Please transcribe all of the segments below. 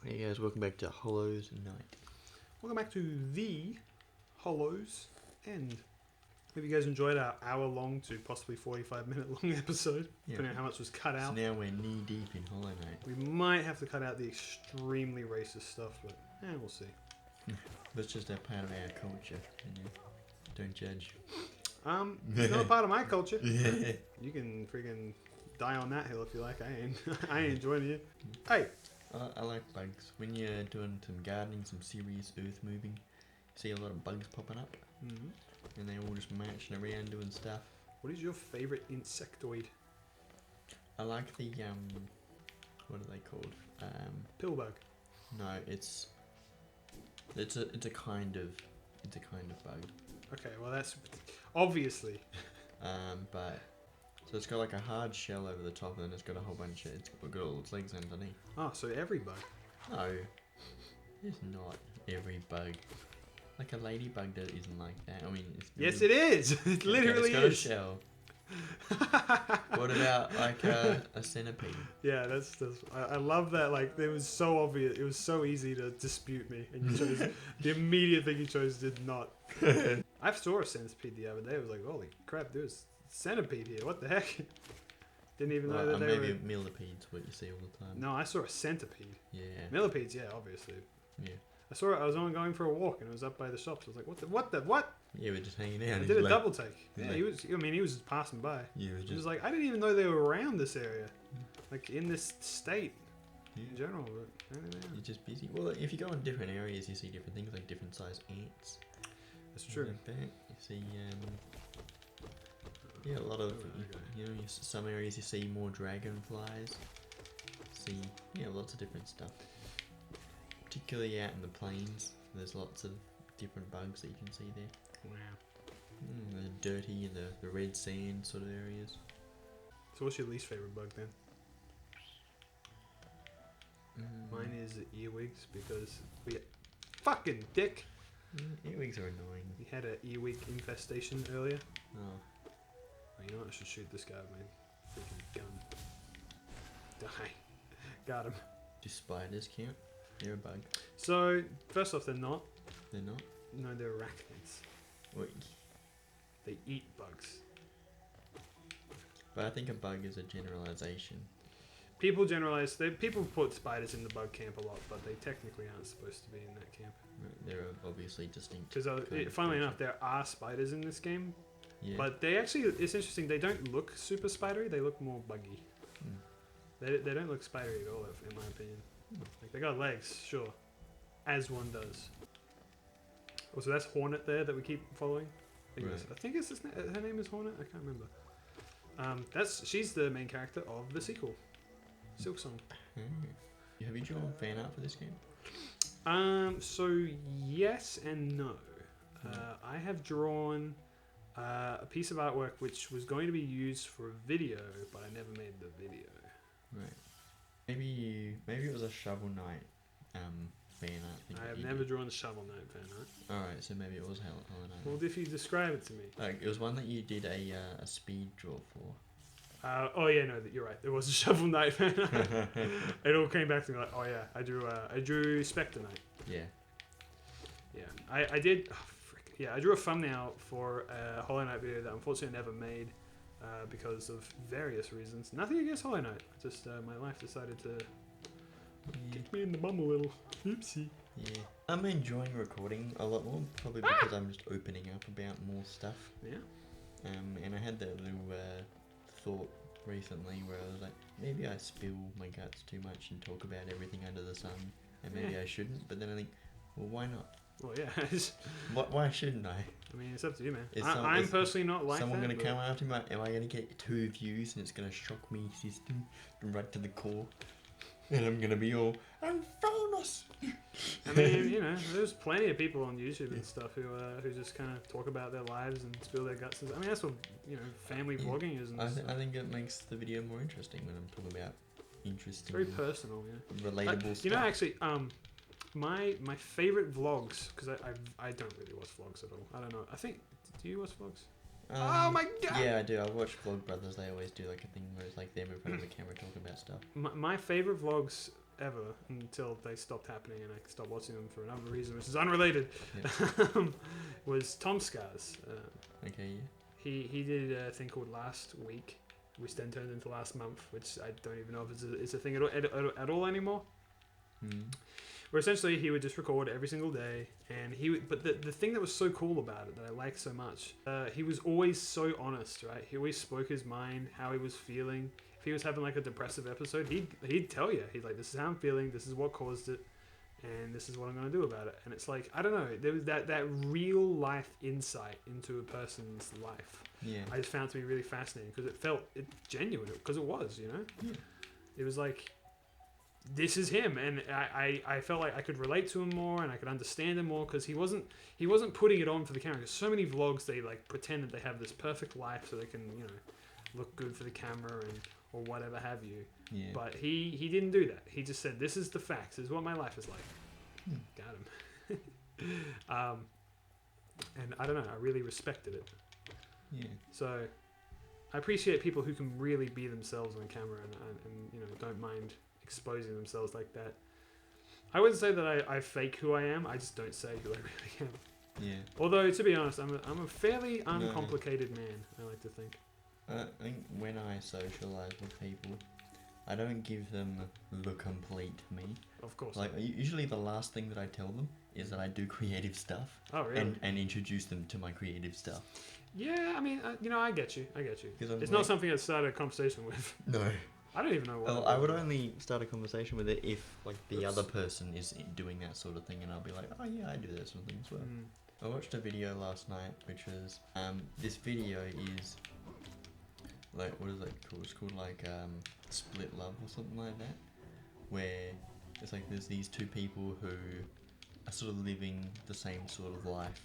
Hey guys, welcome back to Hollows Night. Welcome back to the Hollows End. Hope you guys enjoyed our hour-long to possibly 45-minute-long episode, depending on how much was cut out. So now we're knee deep in Hollow Knight. We might have to cut out the extremely racist stuff, but we'll see. That's just a part of our culture. You know? Don't judge. It's not a part of my culture. Yeah. You can freaking die on that hill if you like. I ain't joining you. Hey, I like bugs. When you're doing some gardening, some serious earth moving, you see a lot of bugs popping up, and they're all just marching around doing stuff. what is your favorite insectoid? I like the what are they called? Pillbug. No, it's a kind of bug. Okay, well that's obviously. But so it's got like a hard shell over the top, and then it's got a whole bunch of it's got all its legs underneath. Oh, so every bug. No, it's not every bug. Like a ladybug that isn't like that. I mean, it's Yes, it is. It literally it's got is. a shell. What about like a centipede? Yeah, that's I love that. Like, it was so obvious. It was so easy to dispute me, and you chose the immediate thing you chose did not. I saw a centipede the other day. I was like, holy crap, there's a centipede here. What the heck? Didn't even know that they maybe were. millipedes, what you see all the time. No, I saw a centipede. Yeah. Millipedes, yeah, obviously. Yeah. I saw it. I was only going for a walk, and it was up by the shops. I was like, what? Yeah, we're just hanging out. I and did a he's double take. he's Yeah, like- he was. I mean, he was passing by. Yeah, He was like, I didn't even know they were around this area, like in this state in general. But You're just busy. Well, if you go in different areas, you see different things, like different size ants. that's true. Like that. You see, yeah, a lot of, some areas you see more dragonflies. See, yeah, lots of different stuff. Particularly out in the plains, there's lots of different bugs that you can see there. Wow. The dirty and the red sand sort of areas. So, what's your least favorite bug then? Mine is earwigs because we fucking dick. Earwigs are annoying. We had an earwig infestation earlier. Oh, Oh, you know what? I should shoot this guy with my freaking gun. Die. Got him. do spiders count? They're a bug. So, first off, they're not. They're not? No, they're arachnids. Wait. They eat bugs. But I think a bug is a generalization. People generalize. People put spiders in the bug camp a lot, but they technically aren't supposed to be in that camp. They're obviously distinct. Because, kind of funnily creature. enough, there are spiders in this game, Yeah. but they actually, it's interesting, they don't look super spidery, they look more buggy. They don't look spidery at all, in my opinion. Like, they got legs, sure, as one does. Oh, so that's Hornet there that we keep following. I think it's her name is Hornet. I can't remember. She's the main character of the sequel, Silksong. Have you drawn fan art for this game? So yes and no. I have drawn a piece of artwork which was going to be used for a video, but I never made the video. Right. Maybe it was a Shovel Knight fan art thing. I have never drawn a Shovel Knight fan art. Alright, so maybe it was Hollow Knight. Well, if you describe it to me. Like, it was one that you did a speed draw for. Oh yeah, no, you're right. There was a Shovel Knight fan art. It all came back to me like, oh yeah, I drew Spectre Knight. Yeah. Yeah, I did. Oh, frick. Yeah, I drew a thumbnail for a Hollow Knight video that unfortunately I never made because of various reasons. Nothing against Hollow Knight. Just my life decided to kick me in the bum a little. Oopsie. Yeah. I'm enjoying recording a lot more, probably because I'm just opening up about more stuff. Yeah. And I had that little thought recently where I was like, maybe I spill my guts too much and talk about everything under the sun, and maybe I shouldn't. But then I think, well, why not? Well, yeah. Why shouldn't I? I mean, it's up to you, man. I'm personally not like someone that. Someone gonna come after me? Am I gonna get 2 views and it's gonna shock me system right to the core? And I'm gonna be all, I'm famous. I mean, there's plenty of people on YouTube and stuff who just kind of talk about their lives and spill their guts. I mean, that's what family vlogging is. And I think it makes the video more interesting when I'm talking about interesting, very personal, relatable stuff. Actually, my favorite vlogs, because I don't really watch vlogs at all. I don't know. I think, do you watch vlogs? Oh my god! Yeah, I do. I watch Vlog Brothers. They always do like a thing where it's like them in front of the camera talking about stuff. My favorite vlogs ever until they stopped happening and I stopped watching them for another reason, which is unrelated. Yeah. Was Tom Scars. Okay, yeah. He did a thing called Last Week, which then turned into Last Month, which I don't even know if it's a thing at all anymore. Mm. Where essentially he would just record every single day, and but the thing that was so cool about it that I liked so much, he was always so honest, right? He always spoke his mind, how he was feeling. If he was having like a depressive episode, he'd tell you, he's like, this is how I'm feeling, this is what caused it, and this is what I'm gonna do about it. And it's like, I don't know, there was that real life insight into a person's life. Yeah. I just found it to be really fascinating because it felt genuine, because it was, you know. Yeah. It was like, this is him, and I felt like I could relate to him more and I could understand him more because he wasn't putting it on for the camera. There's so many vlogs, they like pretend that they have this perfect life so they can, you know, look good for the camera and or whatever have you. Yeah. But he didn't do that. He just said, this is the facts, this is what my life is like. Got him. And I don't know, I really respected it. Yeah. So I appreciate people who can really be themselves on camera and you know, don't mind exposing themselves like that. I wouldn't say that I fake who I am. I just don't say who I really am. Yeah. Although, to be honest, I'm a fairly uncomplicated man, I like to think. I think when I socialise with people, I don't give them the complete me. Of course. Like, usually the last thing that I tell them is that I do creative stuff. Oh, really? And introduce them to my creative stuff. Yeah, I mean, you know, I get you. It's like, not something I'd start a conversation with. No. I don't even know what. Well, I would only start a conversation with it if, like, the other person is doing that sort of thing, and I'll be like, oh yeah, I do that sort of thing as well. I watched a video last night, which was, this video is, like, what is it called? It's called, like, Split Love or something like that, where it's like there's these two people who are sort of living the same sort of life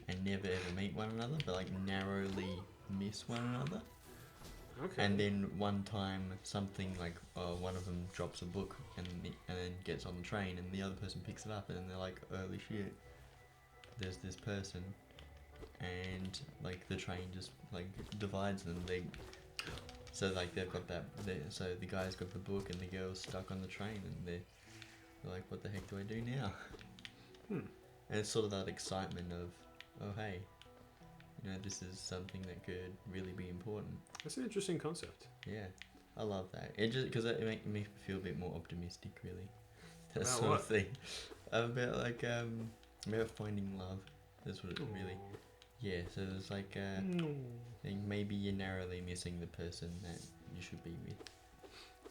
and never ever meet one another, but, like, narrowly miss one another. Okay. And then one time something like one of them drops a book and then gets on the train and the other person picks it up and they're like, holy shit, there's this person, and like the train just like divides them. So like they've got so the guy's got the book and the girl's stuck on the train and they're like, what the heck do I do now? And it's sort of that excitement of, oh hey, you know, this is something that could really be important. That's an interesting concept. Yeah, I love that. It just because it makes me feel a bit more optimistic, really. That About sort what? of thing. About like about finding love. That's what it really. Yeah. So it's like like maybe you're narrowly missing the person that you should be with.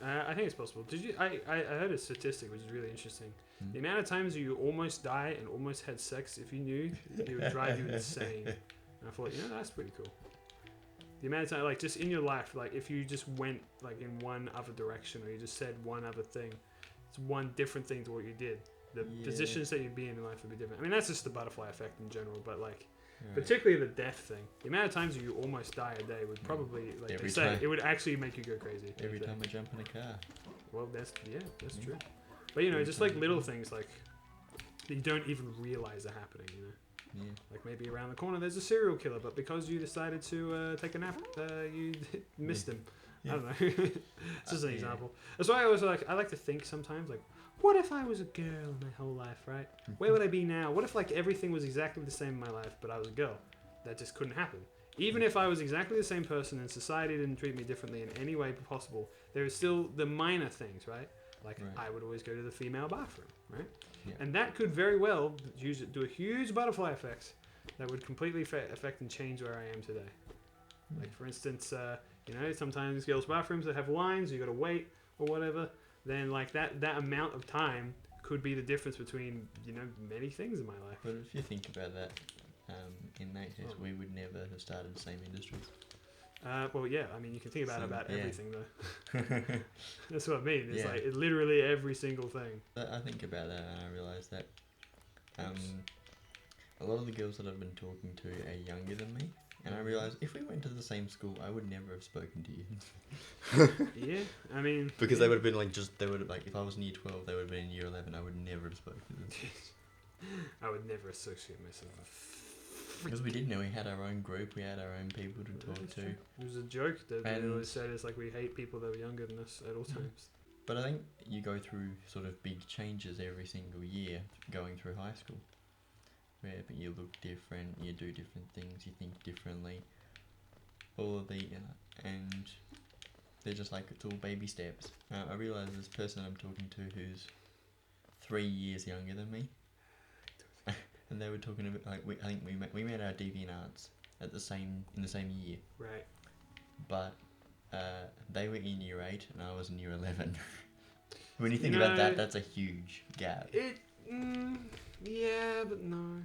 I think it's possible. Did you? I heard a statistic which is really interesting. The amount of times you almost die and almost had sex, if you knew, it would drive you insane. And I thought, you know, that's pretty cool. The amount of time, like, just in your life, like, if you just went, like, in one other direction or you just said one other thing, it's one different thing to what you did. The positions that you'd be in life would be different. I mean, that's just the butterfly effect in general, but, like, particularly the death thing. The amount of times you almost die a day would probably, like Every they say, time. it would actually make you go crazy. Every time I jump in a car. Well, that's true. But, you know, just, like, little things, like, that you don't even realize are happening, you know? Yeah. Like maybe around the corner there's a serial killer, but because you decided to take a nap, you missed him. Yeah. I don't know. It's just an example. That's why I like to think sometimes, like, what if I was a girl my whole life, right? Where would I be now? What if like everything was exactly the same in my life, but I was a girl? That just couldn't happen. Even if I was exactly the same person and society didn't treat me differently in any way possible, there is still the minor things, right? Like I would always go to the female bathroom, right? Yeah. And that could very well do a huge butterfly effect that would completely affect and change where I am today. Like for instance, you know, sometimes girls' bathrooms that have lines, you got to wait or whatever. Then like that amount of time could be the difference between, you know, many things in my life. But if you think about that, in that case, we would never have started the same industries. Well, yeah. I mean, you can think about Yeah. everything though. That's what I mean. It's Yeah. like literally every single thing. I think about that and I realise that a lot of the girls that I've been talking to are younger than me. And I realise if we went to the same school, I would never have spoken to you. Yeah, I mean... Because they would have been like, if I was in year 12, they would have been in year 11, I would never have spoken to them. I would never associate myself with... Because we didn't know, we had our own group, we had our own people to talk to. It was a joke that And- they always said, it's like we hate people that are younger than us at all times. But I think you go through sort of big changes every single year going through high school. Where you look different, you do different things, you think differently. All of the, and they're just like, it's all baby steps. I realise this person I'm talking to who's 3 years younger than me. And they were talking about, like, I think we made our DeviantArts in the same year. Right. But they were in year 8 and I was in year 11. When you think about that, that's a huge gap. Yeah, but no.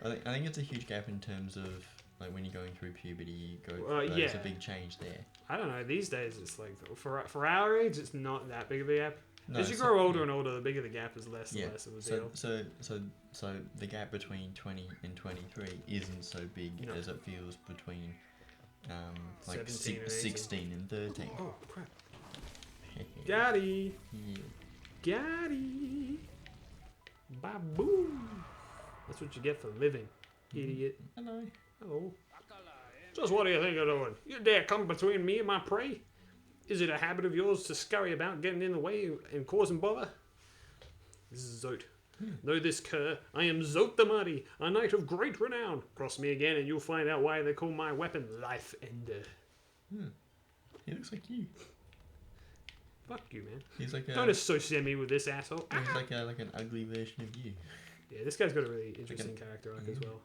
I think it's a huge gap in terms of like when you're going through puberty, you go. Yeah. There's a big change there. I don't know. These days, it's like for our age, it's not that big of a gap. No, As you grow older and older, the bigger the gap is, less and less of a deal. So the gap between 20 and 23 isn't so big as it feels between like 16 and 13. Oh crap! Gaddy! Yeah. Gaddy! Baboom! That's what you get for living, idiot. Hello. Hello. Just what do you think you're doing? You dare come between me and my prey? Is it a habit of yours to scurry about, getting in the way and causing bother? This is Zote. Know this cur, I am Zote the Mighty, a knight of great renown. Cross me again and you'll find out why they call my weapon Life Ender. He looks like you. Fuck you, man. He's like Don't associate me with this asshole. He's like an ugly version of you. Yeah, this guy's got a really interesting character arc as well.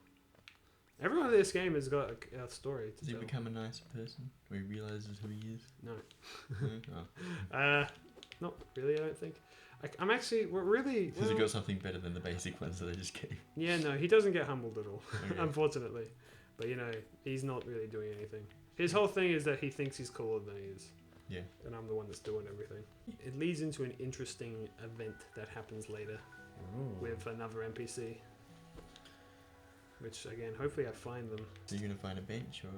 Everyone in this game has got a story to Does he tell. become a nicer person? Where he realizes who he is? No. Oh. Not really, I don't think. I'm actually, really... Has he got something better than the basic ones that I just gave? Yeah, no, he doesn't get humbled at all, Okay. unfortunately. But, he's not really doing anything. His whole thing is that he thinks he's cooler than he is. Yeah. And I'm the one that's doing everything. It leads into an interesting event that happens later with another NPC. Which, again, hopefully I find them. Are you going to find a bench or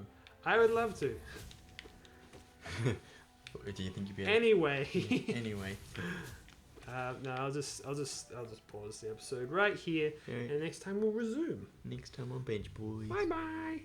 I would love to. do you think you'd be able Anyway. Anyway. No, I'll just pause the episode right here, Alright. and next time we'll resume. Next time on Bench Boys. Bye bye.